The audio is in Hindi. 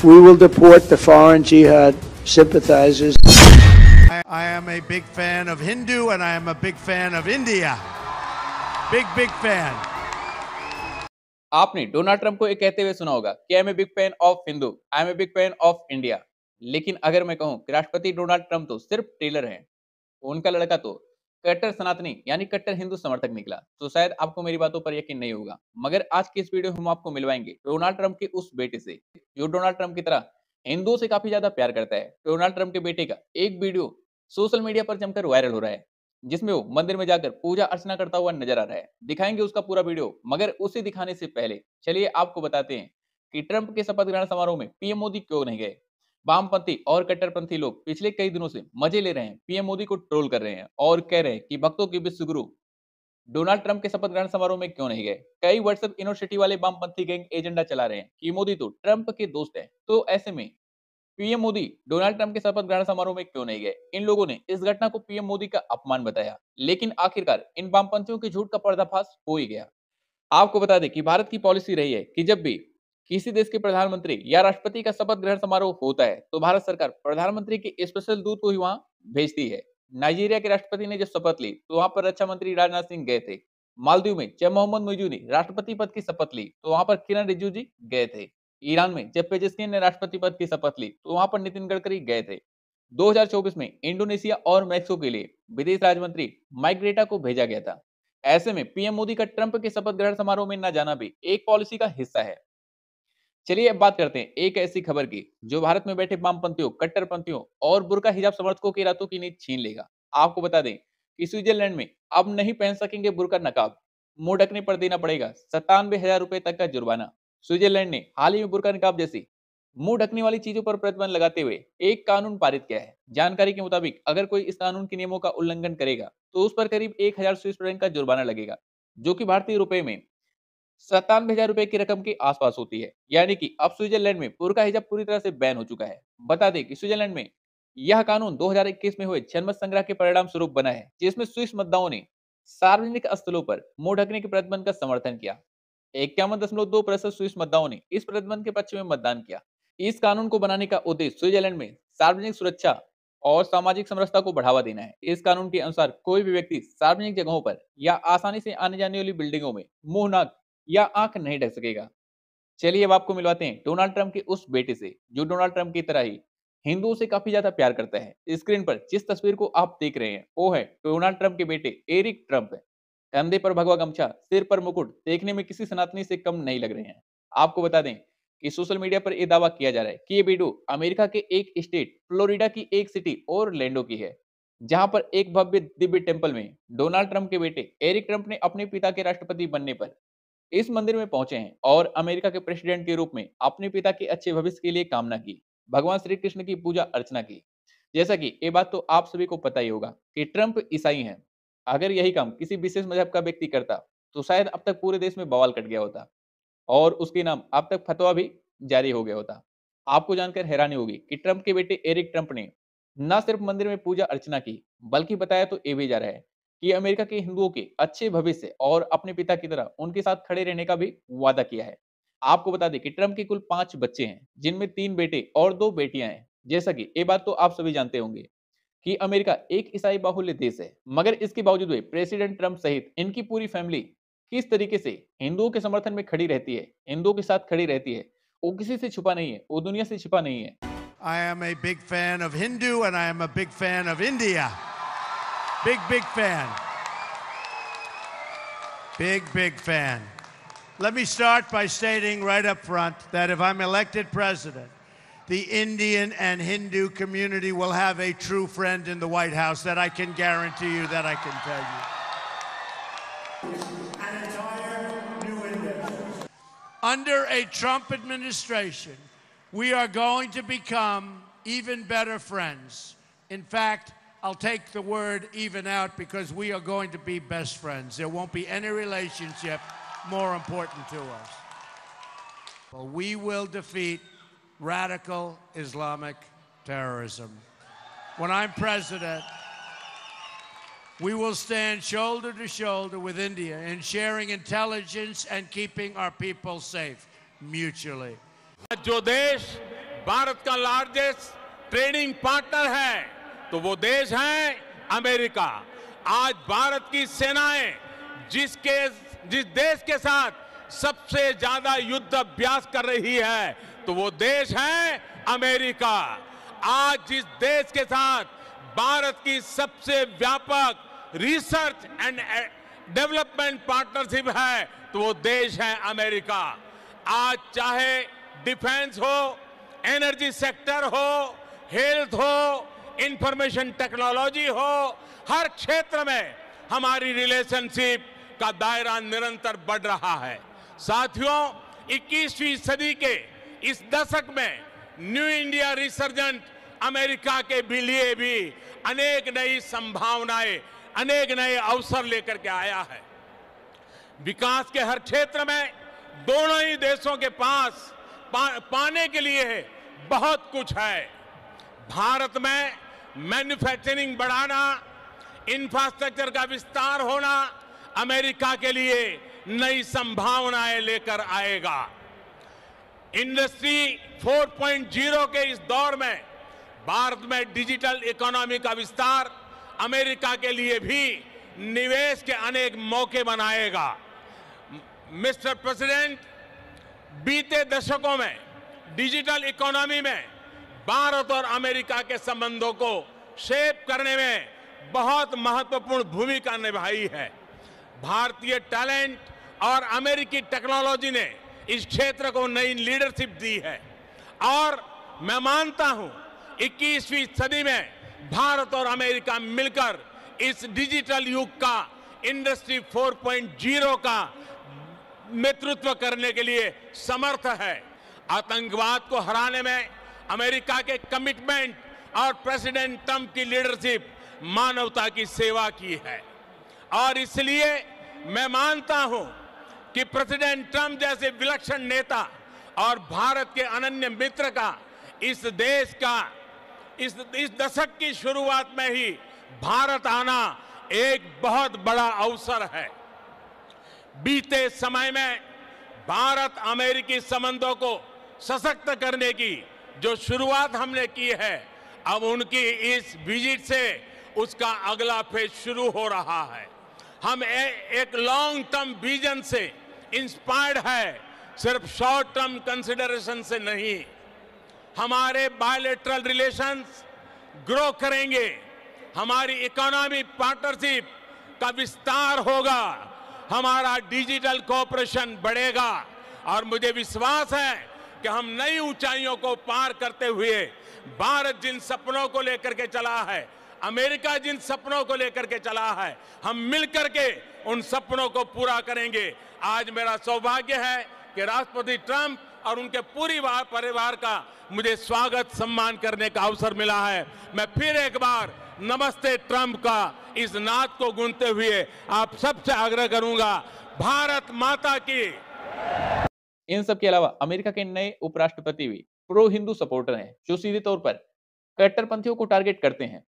We will deport the foreign jihad sympathizers. I am a big fan of Hindu and I am a big fan of India. Big fan. आपने डोनाल्ड ट्रंप को ये कहते हुए सुना होगा कि I am a big fan of Hindu, I am a big fan of India. लेकिन अगर मैं कहूं कि राष्ट्रपति डोनाल्ड ट्रंप तो सिर्फ टेलर हैं, उनका लड़का तो कट्टर सनातनी यानी कट्टर हिंदू समर्थक निकला, तो शायद आपको मेरी बातों पर यकीन नहीं होगा। मगर आज की इस वीडियो में हम आपको मिलवाएंगे डोनाल्ड ट्रंप के उस बेटे से जो डोनाल्ड ट्रंप की तरह हिंदुओं से काफी ज्यादा प्यार करता है। डोनाल्ड ट्रंप के बेटे का एक वीडियो सोशल मीडिया पर जमकर वायरल हो रहा है, जिसमें वो मंदिर में जाकर पूजा अर्चना करता हुआ नजर आ रहा है। दिखाएंगे उसका पूरा वीडियो, मगर उसे दिखाने से पहले चलिए आपको बताते हैं कि ट्रंप के शपथ ग्रहण समारोह में पीएम मोदी क्यों नहीं गए। वामपंथी और कट्टरपंथी लोग पिछले कई दिनों से मजे ले रहे हैं, पीएम मोदी को ट्रोल कर रहे हैं और कह रहे हैं कि भक्तों के विश्व गुरु डोनाल्ड ट्रंप के शपथ ग्रहण समारोह में क्यों नहीं गए। कई व्हाट्सएप यूनिवर्सिटी वाले वामपंथी गैंग एजेंडा चला रहे हैं कि मोदी तो ट्रंप के दोस्त है, तो ऐसे में पीएम मोदी डोनाल्ड ट्रंप के शपथ ग्रहण समारोह में क्यों नहीं गए। इन लोगों ने इस घटना को पीएम मोदी का अपमान बताया, लेकिन आखिरकार इन वामपंथियों के झूठ का पर्दाफाश हो ही गया। आपको बता दें कि भारत की पॉलिसी रही है कि जब भी किसी देश के प्रधानमंत्री या राष्ट्रपति का शपथ ग्रहण समारोह होता है तो भारत सरकार प्रधानमंत्री के स्पेशल दूत को ही वहां भेजती है। नाइजीरिया के राष्ट्रपति ने जब शपथ ली तो वहां पर रक्षा मंत्री राजनाथ सिंह गए थे। मालदीव में जब मोहम्मद मुइजू ने राष्ट्रपति पद की शपथ ली तो वहां पर किरण रिजिजू जी गए थे। ईरान में जब पेजेस्किन ने राष्ट्रपति पद की शपथ ली तो वहां पर नितिन गडकरी गए थे। 2024 में इंडोनेशिया और मैक्सिको के लिए विदेश राज्य मंत्री माइग्रेटा को भेजा गया था। ऐसे में पीएम मोदी का ट्रंप के शपथ ग्रहण समारोह में न जाना भी एक पॉलिसी का हिस्सा है। चलिए अब बात करते हैं एक ऐसी खबर की जो भारत में बैठे वामपंथियों, कट्टरपंथियों और बुर्का हिजाब समर्थकों की रातों की नींद छीन लेगा। आपको बता दें कि स्विट्जरलैंड में अब नहीं पहन सकेंगे बुर्का नकाब, मुंह ढकने पर देना पड़ेगा 97,000 रुपए तक का जुर्माना। स्विट्जरलैंड ने हाल ही में बुर्का नकाब जैसी मुंह ढकने वाली चीजों पर प्रतिबंध लगाते हुए एक कानून पारित किया है। जानकारी के मुताबिक अगर कोई इस कानून के नियमों का उल्लंघन करेगा तो उस पर करीब 1000 स्विस फ्रैंक का जुर्माना लगेगा, जो कि भारतीय रुपए में 97,000 रुपए की रकम के आसपास होती है। यानी कि अब स्विट्जरलैंड में बुर्का हिजाब पूरी तरह से बैन हो चुका है। बता दें कि स्विट्जरलैंड में यह कानून 2021 में हुए जनमत संग्रह के परिणाम स्वरूप बना है, जिसमें स्विस मतदाताओं ने सार्वजनिक स्थलों पर मुंह ढकने के प्रतिबंध का समर्थन किया। 51.2% स्विस मतदाताओं ने इस प्रतिबंध के पक्ष में मतदान किया। इस कानून को बनाने का उद्देश्य स्विट्जरलैंड में सार्वजनिक सुरक्षा और सामाजिक समरसता को बढ़ावा देना है। इस कानून के अनुसार कोई भी व्यक्ति सार्वजनिक जगहों पर या आसानी से आने जाने वाली बिल्डिंगों में मुंह, नाक या आंख नहीं ढक सकेगा। चलिए अब आपको मिलवाते हैं डोनाल्ड ट्रंप के उस बेटे से जो डोनाल्ड ट्रंप की तरह ही हिंदुओं से काफी ज्यादा प्यार करता है। स्क्रीन पर जिस तस्वीर को आप देख रहे हैं वो है डोनाल्ड ट्रंप के बेटे एरिक ट्रंप। कंधे पर भगवा गमछा, सिर पर मुकुट, देखने में किसी सनातनी से कम नहीं लग रहे हैं। आपको बता दें कि सोशल मीडिया पर यह दावा किया जा रहा है कि ये वीडियो अमेरिका के एक स्टेट फ्लोरिडा की एक सिटी ओरलैंडो की है, जहां पर एक भव्य दिव्य टेंपल में डोनाल्ड ट्रंप के बेटे एरिक ट्रंप ने अपने पिता के राष्ट्रपति बनने पर इस मंदिर में पहुंचे हैं और अमेरिका के प्रेसिडेंट के रूप में अपने पिता के अच्छे भविष्य के लिए कामना की, भगवान श्री कृष्ण की पूजा अर्चना की। जैसा कि ये बात तो आप सभी को पता ही होगा कि ट्रंप ईसाई हैं। अगर यही काम किसी विशेष मजहब का व्यक्ति करता तो शायद अब तक पूरे देश में बवाल कट गया होता और उसके नाम अब तक फतवा भी जारी हो गया होता। आपको जानकर हैरानी होगी कि ट्रंप के बेटे एरिक ट्रंप ने न सिर्फ मंदिर में पूजा अर्चना की, बल्कि बताया तो ये भी जा रहा है कि अमेरिका के हिंदुओं के अच्छे भविष्य और अपने पिता की तरह उनके साथ खड़े रहने का भी वादा किया है। आपको बता दें कि ट्रंप के कुल 5 बच्चे हैं, जिनमें 3 बेटे और 2 बेटियां हैं। जैसा कि ये बात तो आप सभी जानते होंगे कि अमेरिका एक ईसाई बाहुल्य देश है, मगर इसके बावजूद भी प्रेसिडेंट ट्रंप सहित इनकी पूरी फैमिली किस तरीके से हिंदुओं के समर्थन में खड़ी रहती है, हिंदुओं के साथ खड़ी रहती है, वो किसी से छुपा नहीं है, वो दुनिया से छिपा नहीं है। I am a big fan of Hindu and I am a big fan of India. Big fan. Big fan. Let me start by stating right up front that if I'm elected president, the Indian and Hindu community will have a true friend in the White House. That I can guarantee you, that I can tell you. An entire new India. Under a Trump administration, we are going to become even better friends. In fact, I'll take the word even out because we are going to be best friends. There won't be any relationship more important to us. Well, we will defeat radical Islamic terrorism. When I'm president, we will stand shoulder to shoulder with India in sharing intelligence and keeping our people safe mutually. जो देश भारत का लार्जेस्ट ट्रेडिंग पार्टनर है तो वो देश है अमेरिका। आज भारत की सेनाएं जिस देश के साथ सबसे ज्यादा युद्ध अभ्यास कर रही है तो वो देश है अमेरिका। आज जिस देश के साथ भारत की सबसे व्यापक रिसर्च एंड डेवलपमेंट पार्टनरशिप है तो वो देश है अमेरिका। आज चाहे डिफेंस हो, एनर्जी सेक्टर हो, हेल्थ हो, इंफॉर्मेशन टेक्नोलॉजी हो, हर क्षेत्र में हमारी रिलेशनशिप का दायरा निरंतर बढ़ रहा है। साथियों, 21वीं सदी के इस दशक में न्यू इंडिया रिसर्जेंट अमेरिका के लिए भी अनेक नई संभावनाएं, अनेक नए अवसर लेकर के आया है। विकास के हर क्षेत्र में दोनों ही देशों के पास पाने के लिए बहुत कुछ है। भारत में मैन्युफैक्चरिंग बढ़ाना, इंफ्रास्ट्रक्चर का विस्तार होना अमेरिका के लिए नई संभावनाएं लेकर आएगा। इंडस्ट्री 4.0 के इस दौर में भारत में डिजिटल इकोनॉमी का विस्तार अमेरिका के लिए भी निवेश के अनेक मौके बनाएगा। मिस्टर प्रेसिडेंट, बीते दशकों में डिजिटल इकोनॉमी में भारत और अमेरिका के संबंधों को शेप करने में बहुत महत्वपूर्ण भूमिका निभाई है। भारतीय टैलेंट और अमेरिकी टेक्नोलॉजी ने इस क्षेत्र को नई लीडरशिप दी है और मैं मानता हूं 21वीं सदी में भारत और अमेरिका मिलकर इस डिजिटल युग का इंडस्ट्री 4.0 का नेतृत्व करने के लिए समर्थ है। आतंकवाद को हराने में अमेरिका के कमिटमेंट और प्रेसिडेंट ट्रंप की लीडरशिप मानवता की सेवा की है और इसलिए मैं मानता हूं कि प्रेसिडेंट ट्रंप जैसे विलक्षण नेता और भारत के अनन्य मित्र का इस देश का इस दशक की शुरुआत में ही भारत आना एक बहुत बड़ा अवसर है। बीते समय में भारत अमेरिकी संबंधों को सशक्त करने की जो शुरुआत हमने की है, अब उनकी इस विजिट से उसका अगला फेज शुरू हो रहा है। हम एक लॉन्ग टर्म विजन से इंस्पायर्ड है, सिर्फ शॉर्ट टर्म कंसिडरेशन से नहीं। हमारे बायलैटरल रिलेशंस ग्रो करेंगे, हमारी इकोनॉमिक पार्टनरशिप का विस्तार होगा, हमारा डिजिटल कोऑपरेशन बढ़ेगा और मुझे विश्वास है कि हम नई ऊंचाइयों को पार करते हुए भारत जिन सपनों को लेकर के चला है, अमेरिका जिन सपनों को लेकर के चला है, हम मिलकर के उन सपनों को पूरा करेंगे। आज मेरा सौभाग्य है कि राष्ट्रपति ट्रंप और उनके पूरी परिवार का मुझे स्वागत सम्मान करने का अवसर मिला है। मैं फिर एक बार नमस्ते ट्रंप का इस नाद को गूंजते हुए आप सबसे आग्रह करूंगा, भारत माता की। इन सब के अलावा अमेरिका के नए उपराष्ट्रपति भी प्रो हिंदू सपोर्टर हैं, जो सीधे तौर पर कट्टरपंथियों को टारगेट करते हैं।